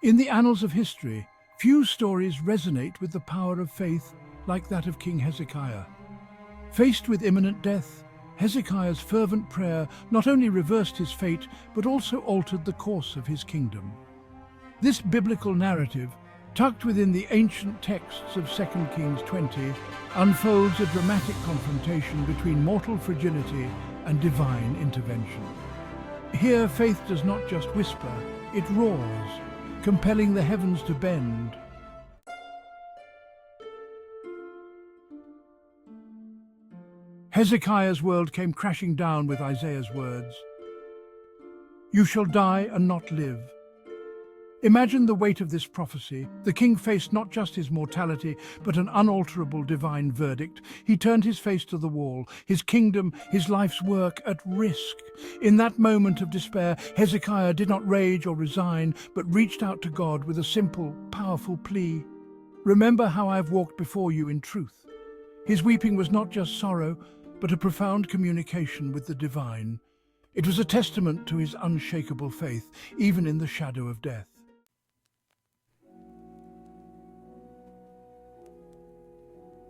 In the annals of history, few stories resonate with the power of faith like that of King Hezekiah. Faced with imminent death, Hezekiah's fervent prayer not only reversed his fate, but also altered the course of his kingdom. This biblical narrative, tucked within the ancient texts of 2 Kings 20, unfolds a dramatic confrontation between mortal fragility and divine intervention. Here, faith does not just whisper, it roars, compelling the heavens to bend. Hezekiah's world came crashing down with Isaiah's words. "You shall die and not live." Imagine the weight of this prophecy. The king faced not just his mortality, but an unalterable divine verdict. He turned his face to the wall, his kingdom, his life's work at risk. In that moment of despair, Hezekiah did not rage or resign, but reached out to God with a simple, powerful plea. "Remember how I have walked before you in truth." His weeping was not just sorrow, but a profound communication with the divine. It was a testament to his unshakable faith, even in the shadow of death.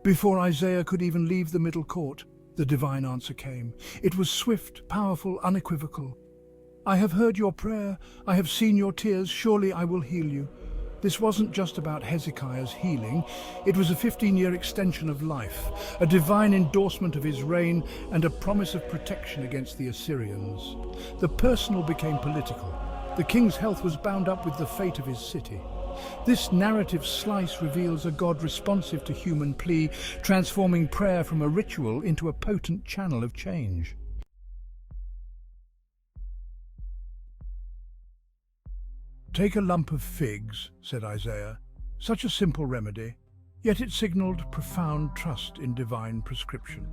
Before Isaiah could even leave the middle court, the divine answer came. It was swift, powerful, unequivocal. "I have heard your prayer. I have seen your tears. Surely I will heal you." This wasn't just about Hezekiah's healing. It was a 15-year extension of life, a divine endorsement of his reign, and a promise of protection against the Assyrians. The personal became political. The king's health was bound up with the fate of his city. This narrative slice reveals a God responsive to human plea, transforming prayer from a ritual into a potent channel of change. "Take a lump of figs," said Isaiah. Such a simple remedy, yet it signaled profound trust in divine prescription.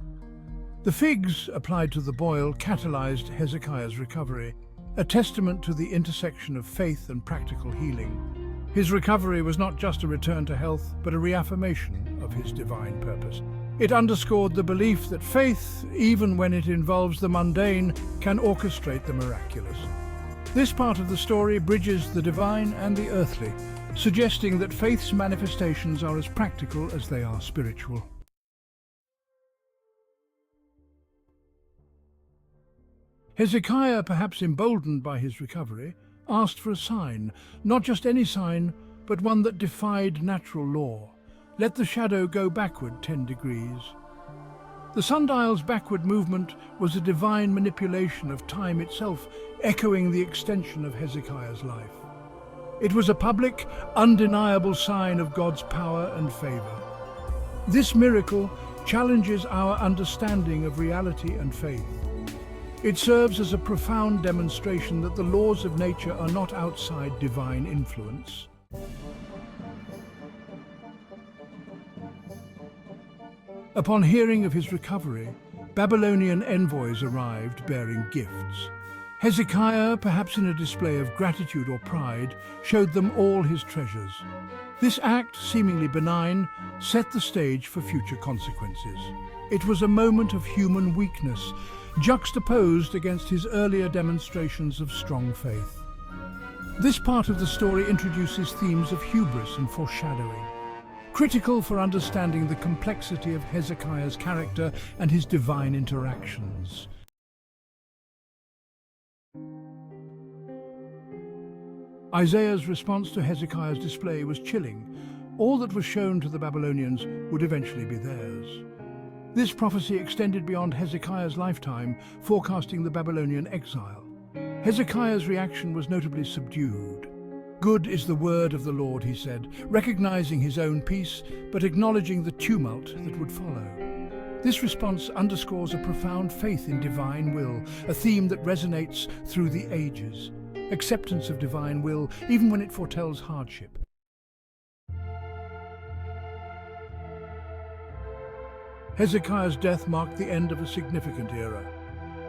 The figs, applied to the boil, catalyzed Hezekiah's recovery, a testament to the intersection of faith and practical healing. His recovery was not just a return to health, but a reaffirmation of his divine purpose. It underscored the belief that faith, even when it involves the mundane, can orchestrate the miraculous. This part of the story bridges the divine and the earthly, suggesting that faith's manifestations are as practical as they are spiritual. Hezekiah, perhaps emboldened by his recovery, asked for a sign, not just any sign, but one that defied natural law. Let the shadow go backward 10 degrees. The sundial's backward movement was a divine manipulation of time itself, echoing the extension of Hezekiah's life. It was a public, undeniable sign of God's power and favor. This miracle challenges our understanding of reality and faith. It serves as a profound demonstration that the laws of nature are not outside divine influence. Upon hearing of his recovery, Babylonian envoys arrived bearing gifts. Hezekiah, perhaps in a display of gratitude or pride, showed them all his treasures. This act, seemingly benign, set the stage for future consequences. It was a moment of human weakness, juxtaposed against his earlier demonstrations of strong faith. This part of the story introduces themes of hubris and foreshadowing, critical for understanding the complexity of Hezekiah's character and his divine interactions. Isaiah's response to Hezekiah's display was chilling. All that was shown to the Babylonians would eventually be theirs. This prophecy extended beyond Hezekiah's lifetime, forecasting the Babylonian exile. Hezekiah's reaction was notably subdued. "Good is the word of the Lord," he said, recognizing his own peace, but acknowledging the tumult that would follow. This response underscores a profound faith in divine will, a theme that resonates through the ages. Acceptance of divine will, even when it foretells hardship. Hezekiah's death marked the end of a significant era.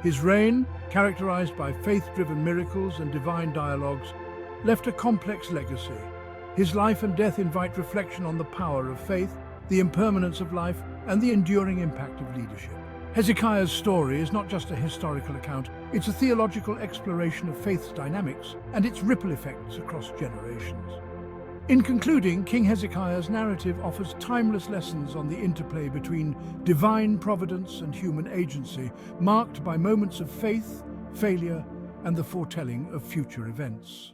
His reign, characterized by faith-driven miracles and divine dialogues, left a complex legacy. His life and death invite reflection on the power of faith, the impermanence of life, and the enduring impact of leadership. Hezekiah's story is not just a historical account, It's a theological exploration of faith's dynamics and its ripple effects across generations. In concluding, King Hezekiah's narrative offers timeless lessons on the interplay between divine providence and human agency, marked by moments of faith, failure, and the foretelling of future events.